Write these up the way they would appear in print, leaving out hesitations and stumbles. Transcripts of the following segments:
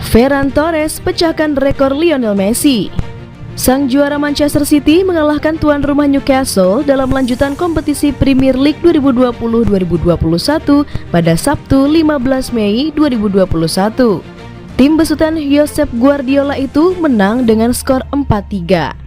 Ferran Torres pecahkan rekor Lionel Messi. Sang juara Manchester City mengalahkan tuan rumah Newcastle dalam lanjutan kompetisi Premier League 2020-2021 pada Sabtu 15 Mei 2021. Tim besutan Josep Guardiola itu menang dengan skor 4-3.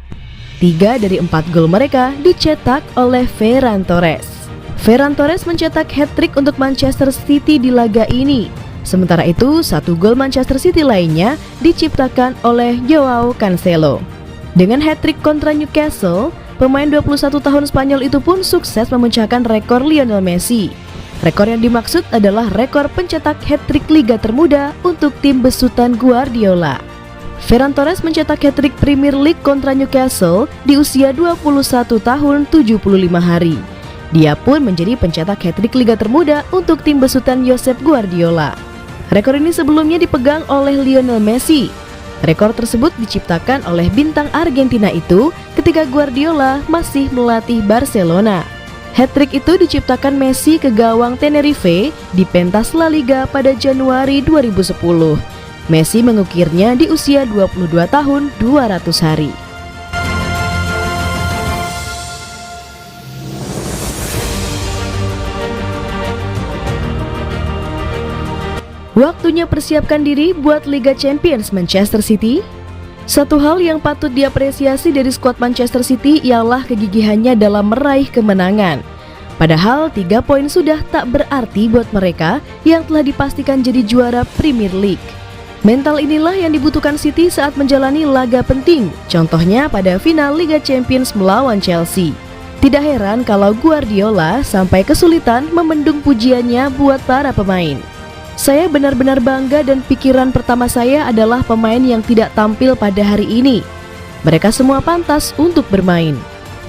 3 dari 4 gol mereka dicetak oleh Ferran Torres. Ferran Torres mencetak hat-trick untuk Manchester City di laga ini. Sementara itu, 1 gol Manchester City lainnya diciptakan oleh Joao Cancelo. Dengan hat-trick kontra Newcastle, pemain 21 tahun Spanyol itu pun sukses memecahkan rekor Lionel Messi. Rekor yang dimaksud adalah rekor pencetak hat-trick Liga termuda untuk tim besutan Guardiola. Ferran Torres mencetak hat-trick Premier League kontra Newcastle di usia 21 tahun 75 hari. Dia pun menjadi pencetak hat-trick Liga termuda untuk tim besutan Josep Guardiola. Rekor ini sebelumnya dipegang oleh Lionel Messi. Rekor tersebut diciptakan oleh bintang Argentina itu ketika Guardiola masih melatih Barcelona. Hat-trick itu diciptakan Messi ke gawang Tenerife di pentas La Liga pada Januari 2010. Messi mengukirnya di usia 22 tahun 200 hari. Waktunya persiapkan diri buat Liga Champions Manchester City. Satu hal yang patut diapresiasi dari skuad Manchester City ialah kegigihannya dalam meraih kemenangan. Padahal 3 poin sudah tak berarti buat mereka yang telah dipastikan jadi juara Premier League. Mental inilah yang dibutuhkan City saat menjalani laga penting, contohnya pada final Liga Champions melawan Chelsea. Tidak heran kalau Guardiola sampai kesulitan membendung pujiannya buat para pemain. Saya benar-benar bangga dan pikiran pertama saya adalah pemain yang tidak tampil pada hari ini. Mereka semua pantas untuk bermain.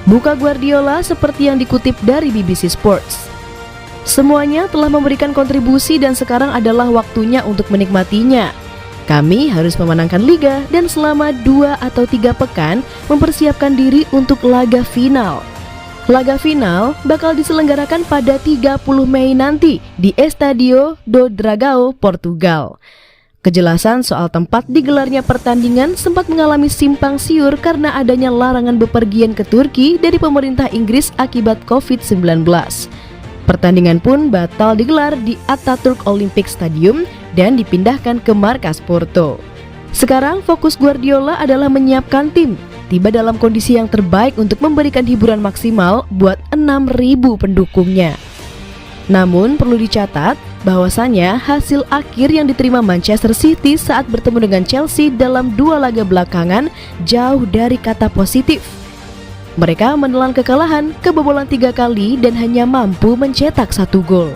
Buka Guardiola seperti yang dikutip dari BBC Sports. Semuanya telah memberikan kontribusi dan sekarang adalah waktunya untuk menikmatinya. Kami harus memenangkan Liga dan selama 2 atau 3 pekan mempersiapkan diri untuk laga final. Laga final bakal diselenggarakan pada 30 Mei nanti di Estádio do Dragão, Portugal. Kejelasan soal tempat digelarnya pertandingan sempat mengalami simpang siur karena adanya larangan bepergian ke Turki dari pemerintah Inggris akibat COVID-19. Pertandingan pun batal digelar di Atatürk Olympic Stadium dan dipindahkan ke markas Porto. Sekarang fokus Guardiola adalah menyiapkan tim tiba dalam kondisi yang terbaik untuk memberikan hiburan maksimal buat 6.000 pendukungnya. Namun perlu dicatat bahwasannya hasil akhir yang diterima Manchester City saat bertemu dengan Chelsea dalam 2 laga belakangan jauh dari kata positif. Mereka menelan kekalahan, kebobolan 3 kali dan hanya mampu mencetak 1 gol.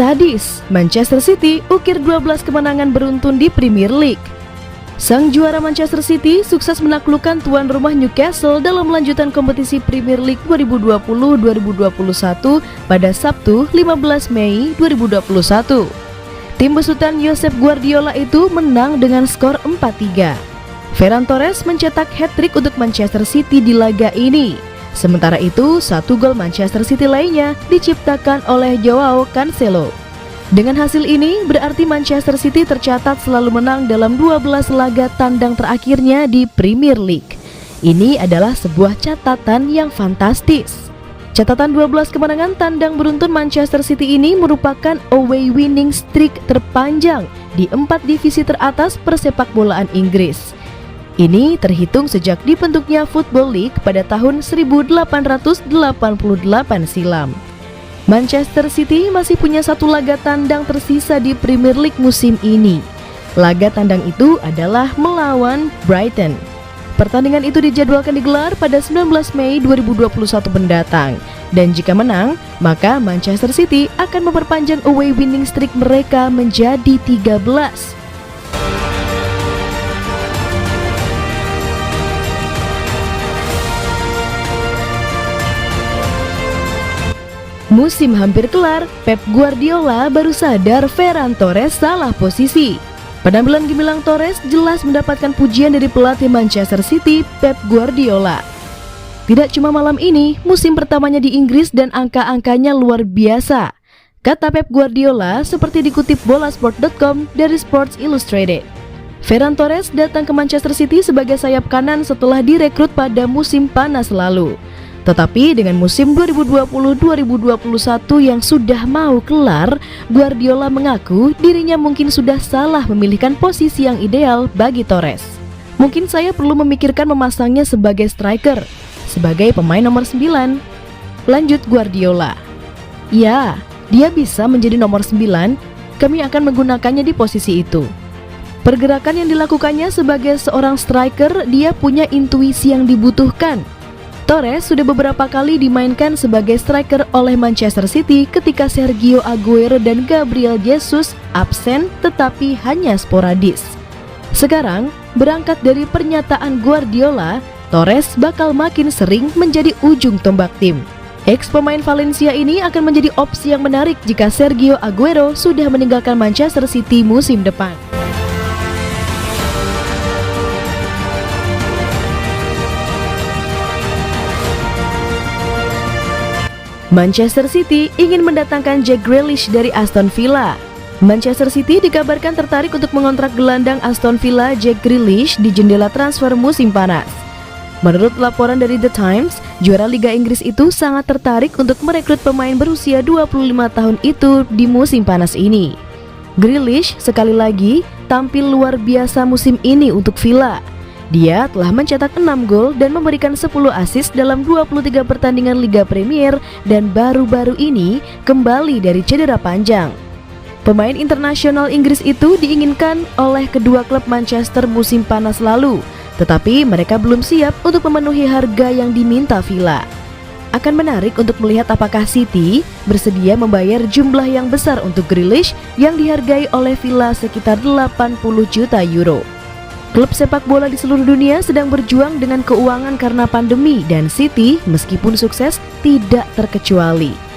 Sadis, Manchester City ukir 12 kemenangan beruntun di Premier League. Sang juara Manchester City sukses menaklukkan tuan rumah Newcastle dalam lanjutan kompetisi Premier League 2020-2021 pada Sabtu 15 Mei 2021. Tim besutan Josep Guardiola itu menang dengan skor 4-3. Ferran Torres mencetak hat-trick untuk Manchester City di laga ini. Sementara itu, 1 gol Manchester City lainnya diciptakan oleh Joao Cancelo. Dengan hasil ini, berarti Manchester City tercatat selalu menang dalam 12 laga tandang terakhirnya di Premier League. Ini adalah sebuah catatan yang fantastis. Catatan 12 kemenangan tandang beruntun Manchester City ini merupakan away winning streak terpanjang di 4 divisi teratas persepakbolaan Inggris. Ini terhitung sejak dibentuknya Football League pada tahun 1888 silam. Manchester City masih punya 1 laga tandang tersisa di Premier League musim ini. Laga tandang itu adalah melawan Brighton. Pertandingan itu dijadwalkan digelar pada 19 Mei 2021 mendatang. Dan jika menang, maka Manchester City akan memperpanjang away winning streak mereka menjadi 13. Musim hampir kelar, Pep Guardiola baru sadar Ferran Torres salah posisi. Penampilan gemilang Torres jelas mendapatkan pujian dari pelatih Manchester City, Pep Guardiola. Tidak cuma malam ini, musim pertamanya di Inggris dan angka-angkanya luar biasa, kata Pep Guardiola seperti dikutip bolasport.com dari Sports Illustrated. Ferran Torres datang ke Manchester City sebagai sayap kanan setelah direkrut pada musim panas lalu. Tetapi dengan musim 2020-2021 yang sudah mau kelar, Guardiola mengaku dirinya mungkin sudah salah memilihkan posisi yang ideal bagi Torres. Mungkin saya perlu memikirkan memasangnya sebagai striker, sebagai pemain nomor 9. Lanjut Guardiola. Ya, dia bisa menjadi nomor 9, kami akan menggunakannya di posisi itu. Pergerakan yang dilakukannya sebagai seorang striker, dia punya intuisi yang dibutuhkan. Torres sudah beberapa kali dimainkan sebagai striker oleh Manchester City ketika Sergio Aguero dan Gabriel Jesus absen tetapi hanya sporadis. Sekarang, berangkat dari pernyataan Guardiola, Torres bakal makin sering menjadi ujung tombak tim. Ex-pemain Valencia ini akan menjadi opsi yang menarik jika Sergio Aguero sudah meninggalkan Manchester City musim depan. Manchester City ingin mendatangkan Jack Grealish dari Aston Villa. Manchester City dikabarkan tertarik untuk mengontrak gelandang Aston Villa Jack Grealish di jendela transfer musim panas. Menurut laporan dari The Times, juara Liga Inggris itu sangat tertarik untuk merekrut pemain berusia 25 tahun itu di musim panas ini. Grealish sekali lagi tampil luar biasa musim ini untuk Villa. Dia telah mencetak 6 gol dan memberikan 10 assist dalam 23 pertandingan Liga Premier dan baru-baru ini kembali dari cedera panjang. Pemain internasional Inggris itu diinginkan oleh kedua klub Manchester musim panas lalu, tetapi mereka belum siap untuk memenuhi harga yang diminta Villa. Akan menarik untuk melihat apakah City bersedia membayar jumlah yang besar untuk Grealish yang dihargai oleh Villa sekitar 80 juta euro. Klub sepak bola di seluruh dunia sedang berjuang dengan keuangan karena pandemi dan City meskipun sukses tidak terkecuali.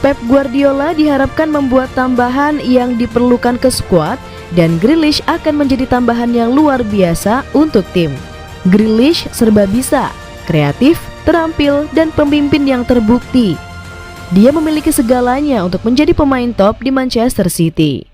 Pep Guardiola diharapkan membuat tambahan yang diperlukan ke skuad dan Grealish akan menjadi tambahan yang luar biasa untuk tim. Grealish serba bisa, kreatif, terampil, dan pemimpin yang terbukti. Dia memiliki segalanya untuk menjadi pemain top di Manchester City.